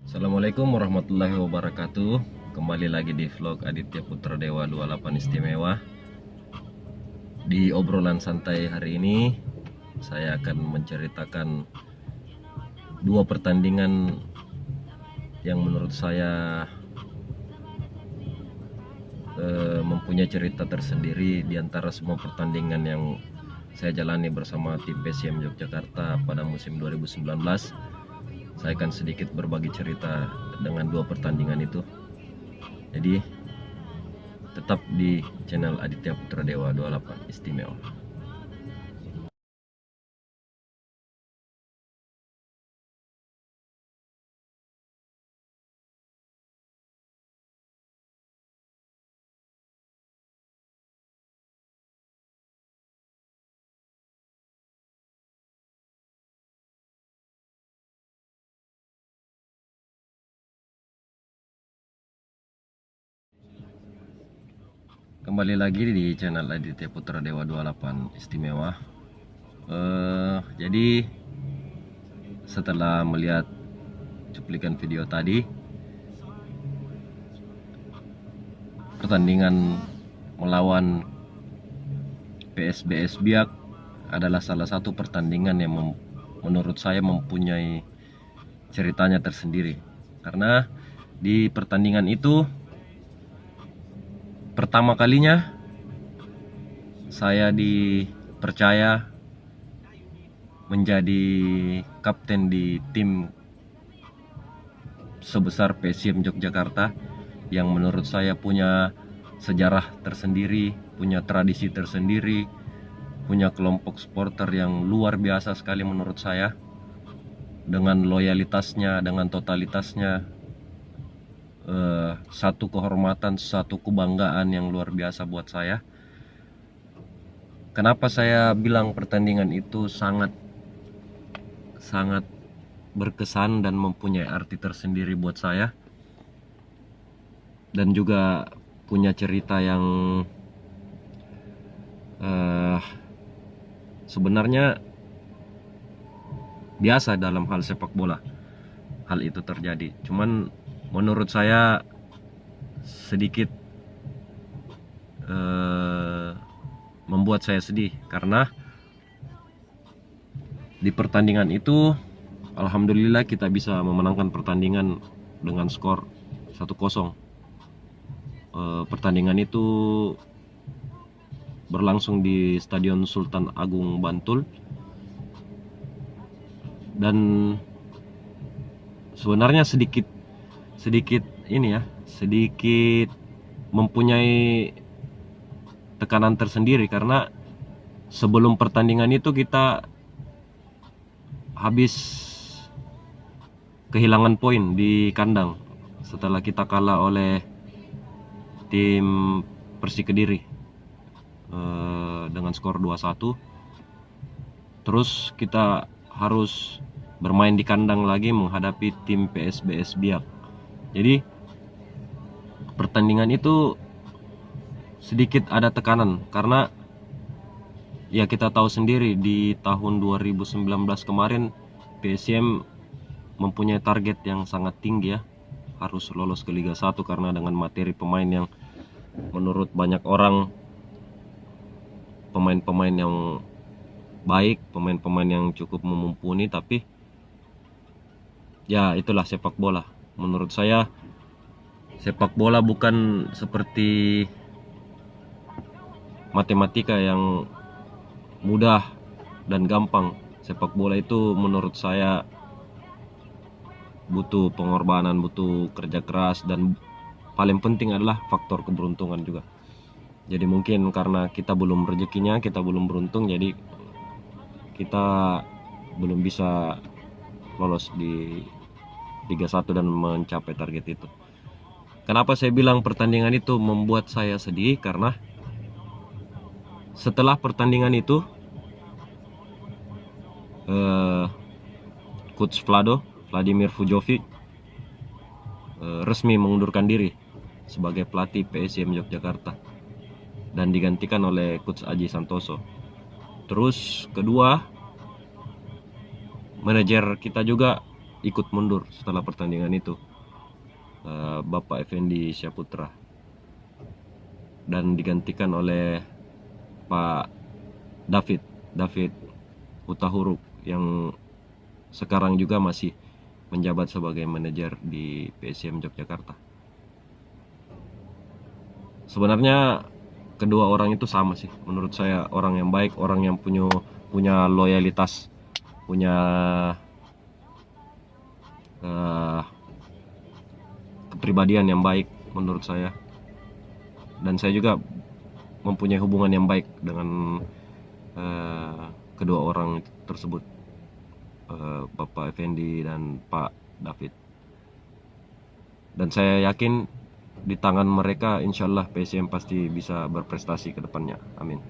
Assalamualaikum warahmatullahi wabarakatuh. Kembali lagi di vlog Aditya Putra Dewa 28 Istimewa. Di obrolan santai hari ini, saya akan menceritakan dua pertandingan yang menurut saya mempunyai cerita tersendiri di antara semua pertandingan yang saya jalani bersama tim PSM Yogyakarta pada musim 2019. Saya akan sedikit berbagi cerita dengan dua pertandingan itu. Jadi tetap di channel Aditya Putra Dewa 28 Istimewa. Kembali lagi di channel Aditya Putra Dewa 28 Istimewa. Jadi setelah melihat cuplikan video tadi, pertandingan melawan PSBS Biak adalah salah satu pertandingan yang menurut saya mempunyai ceritanya tersendiri. Karena di pertandingan itu pertama kalinya saya dipercaya menjadi kapten di tim sebesar PSM Yogyakarta yang menurut saya punya sejarah tersendiri, punya tradisi tersendiri, punya kelompok supporter yang luar biasa sekali menurut saya, dengan loyalitasnya, dengan totalitasnya, satu kehormatan, satu kebanggaan yang luar biasa buat saya. Kenapa saya bilang pertandingan itu sangat berkesan dan mempunyai arti tersendiri buat saya, dan juga punya cerita yang sebenarnya biasa dalam hal sepak bola. Hal itu terjadi, cuman menurut saya sedikit membuat saya sedih karena di pertandingan itu alhamdulillah kita bisa memenangkan pertandingan dengan skor 1-0. Pertandingan itu berlangsung di Stadion Sultan Agung Bantul, dan sebenarnya sedikit ini ya, sedikit mempunyai tekanan tersendiri karena sebelum pertandingan itu kita habis kehilangan poin di kandang setelah kita kalah oleh tim Persik Kediri dengan skor 2-1. Terus kita harus bermain di kandang lagi menghadapi tim PSBS Biak. Jadi pertandingan itu sedikit ada tekanan karena ya kita tahu sendiri di tahun 2019 kemarin PSM mempunyai target yang sangat tinggi ya, harus lolos ke Liga 1 karena dengan materi pemain yang menurut banyak orang pemain-pemain yang baik, pemain-pemain yang cukup mumpuni. Tapi ya itulah sepak bola. Menurut saya sepak bola bukan seperti matematika yang mudah dan gampang. Sepak bola itu menurut saya butuh pengorbanan, butuh kerja keras, dan paling penting adalah faktor keberuntungan juga. Jadi mungkin karena kita belum rezekinya, kita belum beruntung, jadi kita belum bisa lolos di Liga 1 dan mencapai target itu. Kenapa saya bilang pertandingan itu membuat saya sedih? Karena setelah pertandingan itu Coach Vladimir Fujovic resmi mengundurkan diri sebagai pelatih PSM Yogyakarta dan digantikan oleh Coach Aji Santoso. Terus kedua, manajer kita juga ikut mundur setelah pertandingan itu, Bapak Effendi Syaputra, dan digantikan oleh Pak David David Hutahuruk yang sekarang juga masih menjabat sebagai manajer di PSM Yogyakarta. Sebenarnya kedua orang itu sama sih menurut saya, orang yang baik, orang yang punya loyalitas, punya uh, kepribadian yang baik menurut saya, dan saya juga mempunyai hubungan yang baik dengan kedua orang tersebut, Bapak Effendi dan Pak David. Dan saya yakin di tangan mereka insya Allah PSM pasti bisa berprestasi ke depannya. Amin.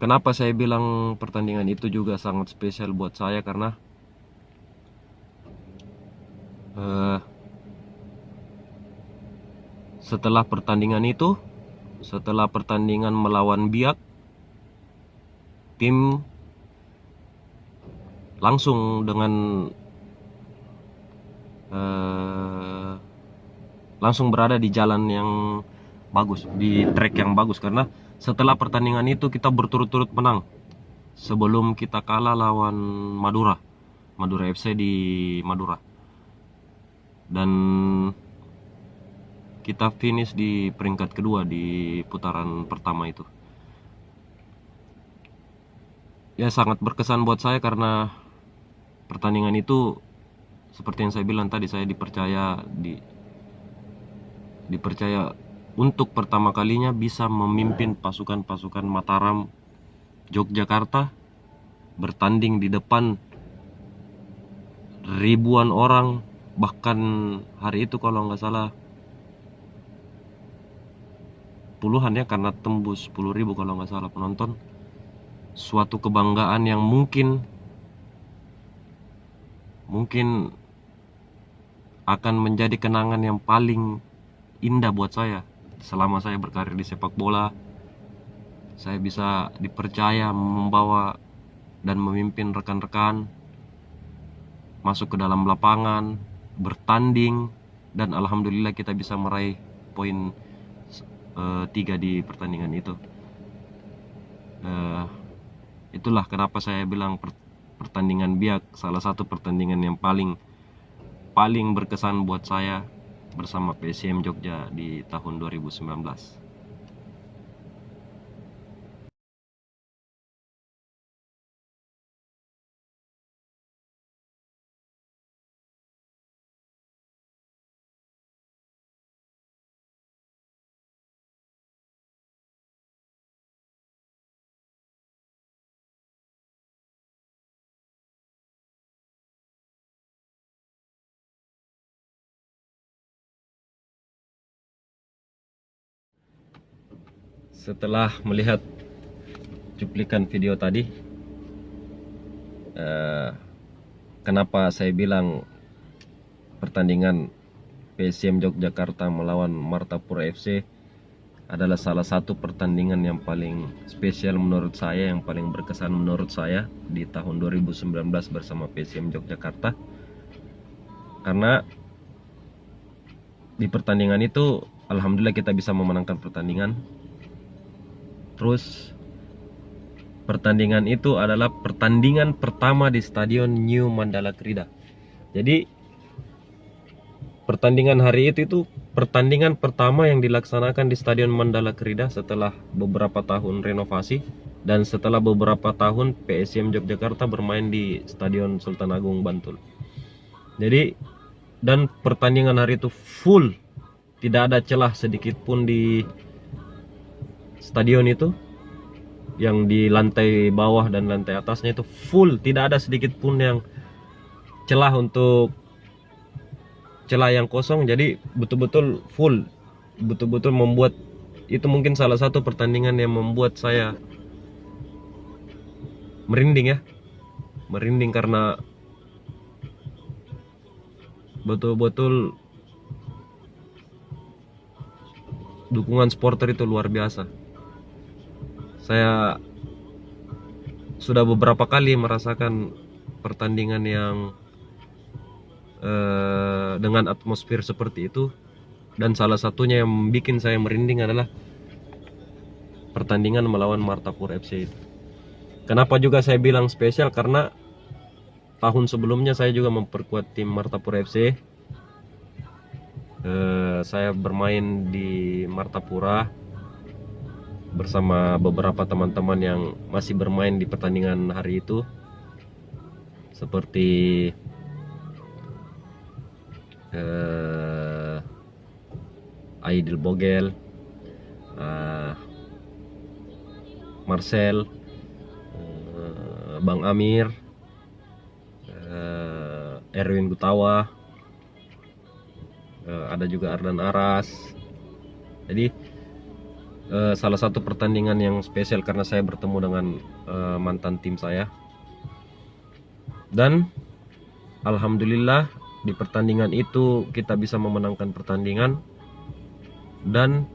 Kenapa saya bilang pertandingan itu juga sangat spesial buat saya, karena setelah pertandingan melawan Biak, tim langsung langsung berada di jalan yang bagus, di track yang bagus, karena setelah pertandingan itu kita berturut-turut menang sebelum kita kalah lawan Madura FC di Madura, dan kita finish di peringkat kedua di putaran pertama itu. Ya, sangat berkesan buat saya karena pertandingan itu seperti yang saya bilang tadi, saya dipercaya untuk pertama kalinya bisa memimpin pasukan-pasukan Mataram Yogyakarta bertanding di depan ribuan orang, bahkan hari itu kalau nggak salah puluhan ya, karena tembus 10.000 kalau nggak salah penonton. Suatu kebanggaan yang mungkin akan menjadi kenangan yang paling indah buat saya selama saya berkarir di sepak bola. Saya bisa dipercaya membawa dan memimpin rekan-rekan masuk ke dalam lapangan, bertanding, dan alhamdulillah kita bisa meraih poin 3 di pertandingan itu. Itulah kenapa saya bilang pertandingan Biak salah satu pertandingan yang paling berkesan buat saya bersama PSM Jogja di tahun 2019. Setelah melihat cuplikan video tadi, kenapa saya bilang pertandingan PSM Yogyakarta melawan Martapura FC adalah salah satu pertandingan yang paling spesial menurut saya, yang paling berkesan menurut saya di tahun 2019 bersama PSM Yogyakarta. Karena di pertandingan itu alhamdulillah kita bisa memenangkan pertandingan. Terus pertandingan itu adalah pertandingan pertama di Stadion New Mandala Krida. Jadi pertandingan hari itu pertandingan pertama yang dilaksanakan di Stadion Mandala Krida setelah beberapa tahun renovasi dan setelah beberapa tahun PSM Yogyakarta bermain di Stadion Sultan Agung Bantul. Jadi, dan pertandingan hari itu full, tidak ada celah sedikit pun di stadion itu. Yang di lantai bawah dan lantai atasnya itu full, tidak ada sedikit pun yang celah yang kosong. Jadi betul-betul full, betul-betul membuat itu mungkin salah satu pertandingan yang membuat saya merinding karena betul-betul dukungan supporter itu luar biasa. Saya sudah beberapa kali merasakan pertandingan yang dengan atmosfer seperti itu, dan salah satunya yang bikin saya merinding adalah pertandingan melawan Martapura FC itu. Kenapa juga saya bilang spesial? Karena tahun sebelumnya saya juga memperkuat tim Martapura FC. Saya bermain di Martapura bersama beberapa teman-teman yang masih bermain di pertandingan hari itu, seperti Aidil Bogel, Marcel, Bang Amir, Erwin Gutawa, ada juga Ardan Aras. Jadi salah satu pertandingan yang spesial karena saya bertemu dengan mantan tim saya. Dan alhamdulillah di pertandingan itu kita bisa memenangkan pertandingan, dan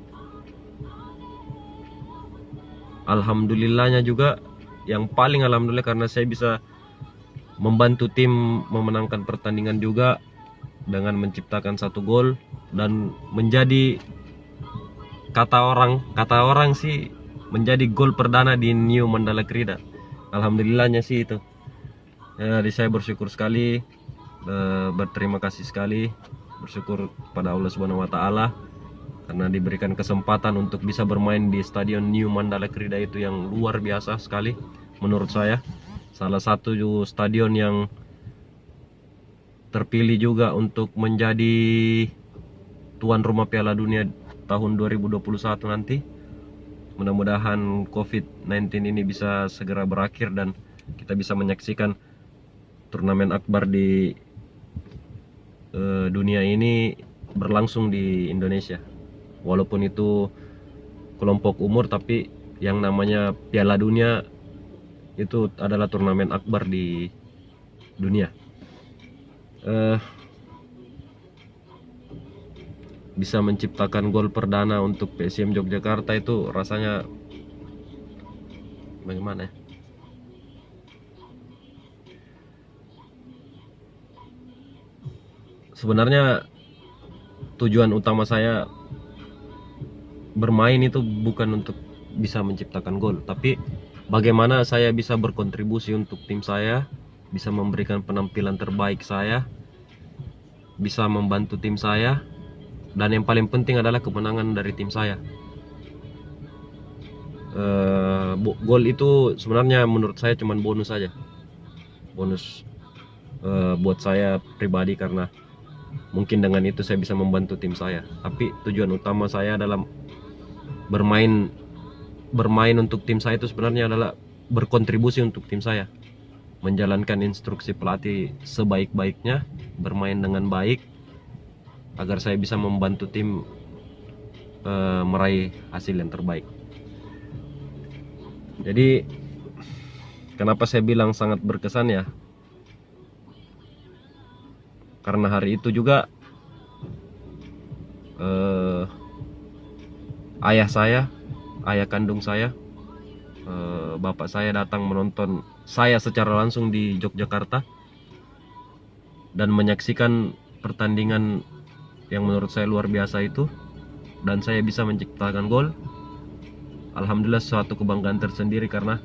alhamdulillahnya juga yang paling alhamdulillah karena saya bisa membantu tim memenangkan pertandingan juga dengan menciptakan 1 gol, dan menjadi kata orang sih menjadi gol perdana di New Mandala Krida. Alhamdulillahnya sih itu. Jadi saya bersyukur sekali, berterima kasih sekali, bersyukur pada Allah Subhanahu wa taala karena diberikan kesempatan untuk bisa bermain di Stadion New Mandala Krida itu yang luar biasa sekali menurut saya. Salah satu stadion yang terpilih juga untuk menjadi tuan rumah Piala Dunia tahun 2021 nanti. Mudah-mudahan COVID-19 ini bisa segera berakhir dan kita bisa menyaksikan turnamen akbar di dunia ini berlangsung di Indonesia. Walaupun itu kelompok umur, tapi yang namanya Piala Dunia itu adalah turnamen akbar di dunia. Bisa menciptakan gol perdana untuk PSM Yogyakarta itu rasanya bagaimana ya? Sebenarnya tujuan utama saya bermain itu bukan untuk bisa menciptakan gol, tapi bagaimana saya bisa berkontribusi untuk tim saya, bisa memberikan penampilan terbaik saya, bisa membantu tim saya, dan yang paling penting adalah kemenangan dari tim saya. Gol itu sebenarnya menurut saya cuma bonus saja, bonus buat saya pribadi, karena mungkin dengan itu saya bisa membantu tim saya. Tapi tujuan utama saya adalah bermain untuk tim saya itu sebenarnya adalah berkontribusi untuk tim saya, menjalankan instruksi pelatih sebaik-baiknya, bermain dengan baik agar saya bisa membantu tim meraih hasil yang terbaik. Jadi kenapa saya bilang sangat berkesan ya, karena hari itu juga ayah kandung saya, bapak saya datang menonton saya secara langsung di Yogyakarta dan menyaksikan pertandingan yang menurut saya luar biasa itu, dan saya bisa menciptakan gol. Alhamdulillah suatu kebanggaan tersendiri karena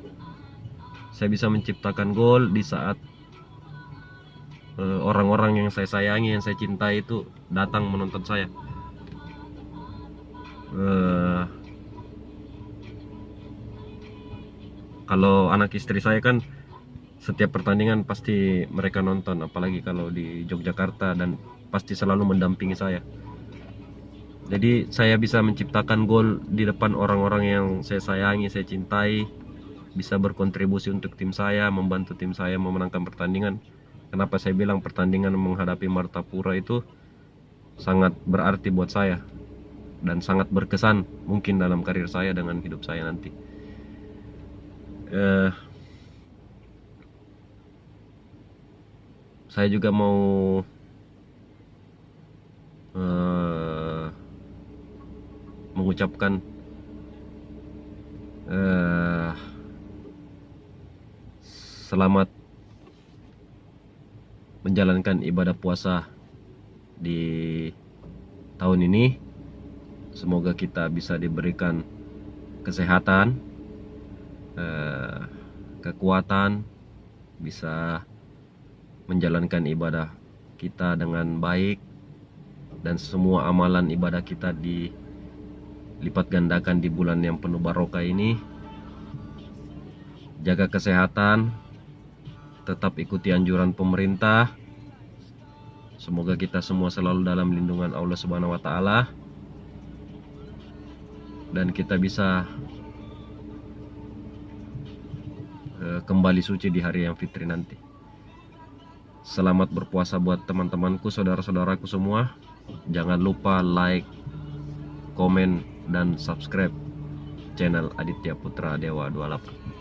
saya bisa menciptakan gol di saat orang-orang yang saya sayangi, yang saya cintai itu datang menonton saya. Kalau anak istri saya kan setiap pertandingan pasti mereka nonton, apalagi kalau di Yogyakarta, dan pasti selalu mendampingi saya. Jadi saya bisa menciptakan gol di depan orang-orang yang saya sayangi, saya cintai, bisa berkontribusi untuk tim saya, membantu tim saya memenangkan pertandingan. Kenapa saya bilang pertandingan menghadapi Martapura itu sangat berarti buat saya dan sangat berkesan mungkin dalam karir saya dengan hidup saya nanti. Saya juga mau mengucapkan selamat menjalankan ibadah puasa di tahun ini. Semoga kita bisa diberikan kesehatan, kekuatan, bisa menjalankan ibadah kita dengan baik, dan semua amalan ibadah kita dilipat gandakan di bulan yang penuh barokah ini. Jaga kesehatan, tetap ikuti anjuran pemerintah. Semoga kita semua selalu dalam lindungan Allah Subhanahu wa taala, dan kita bisa kembali suci di hari yang fitri nanti. Selamat berpuasa buat teman-temanku, saudara-saudaraku semua. Jangan lupa like, komen, dan subscribe channel Aditya Putra Dewa 28.